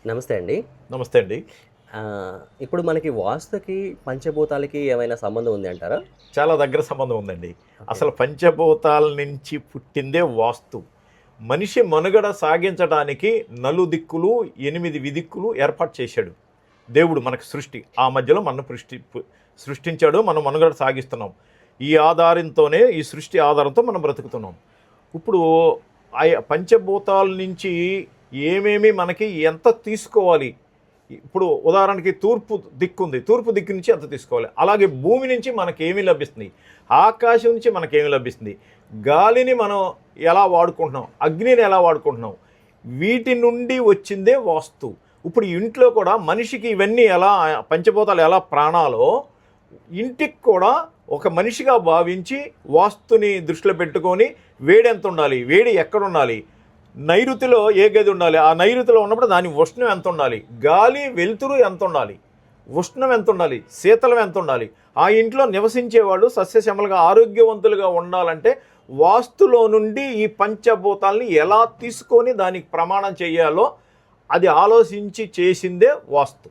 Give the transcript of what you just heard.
నమస్తే అండి. నమస్తే అండి. ఇప్పుడు మనకి వాస్తుకి, పంచభూతాలకి ఏమైనా సంబంధం ఉంది అంటారా? చాలా దగ్గర సంబంధం ఉందండి. ఓకే. అసలు పంచభూతాల నుంచి పుట్టిందే వాస్తు. మనిషి మనుగడ సాగించడానికి నలుదిక్కులు, 8 విదిక్కులు ఏర్పాటు చేశాడు. దేవుడు మనకు సృష్టి. ఆ మధ్యలో మనను సృష్టించాడు. మనం మనుగడ సాగిస్తున్నాం. ఈ సృష్టి ఆధారంతో మనం బ్రతుకుతున్నాం. ఇప్పుడు పంచభూతాల నుంచి ఏమేమి మనకి ఎంత తీసుకోవాలి? ఇప్పుడు ఉదాహరణకి తూర్పు దిక్కు ఉంది. తూర్పు దిక్కు నుంచి ఎంత తీసుకోవాలి? అలాగే భూమి నుంచి మనకేమి లభిస్తుంది? ఆకాశం నుంచి మనకేమి లభిస్తుంది? గాలిని మనం ఎలా వాడుకుంటున్నాం? అగ్నిని ఎలా వాడుకుంటున్నాం? వీటి నుండి వచ్చిందే వాస్తు. ఇప్పుడు ఇంట్లో కూడా మనిషికి ఇవన్నీ ఎలా, పంచభూతాలు ఎలా ప్రాణాలో, ఇంటికి కూడా ఒక మనిషిగా భావించి వాస్తుని దృష్టిలో పెట్టుకొని వేడి ఎంత ఉండాలి, వేడి ఎక్కడ ఉండాలి, నైరుతిలో ఏ గది ఉండాలి, ఆ నైరుతిలో ఉన్నప్పుడు దాని ఉష్ణం ఎంత ఉండాలి, గాలి వెలుతురు ఎంత ఉండాలి, ఉష్ణం ఎంత ఉండాలి, శీతలం ఎంత ఉండాలి, ఆ ఇంట్లో నివసించేవాళ్ళు సస్యశ్యామలుగా ఆరోగ్యవంతులుగా ఉండాలంటే వాస్తులో నుండి ఈ పంచభూతాలని ఎలా తీసుకొని దానికి ప్రమాణం చేయాలో అది ఆలోచించి చేసిందే వాస్తు.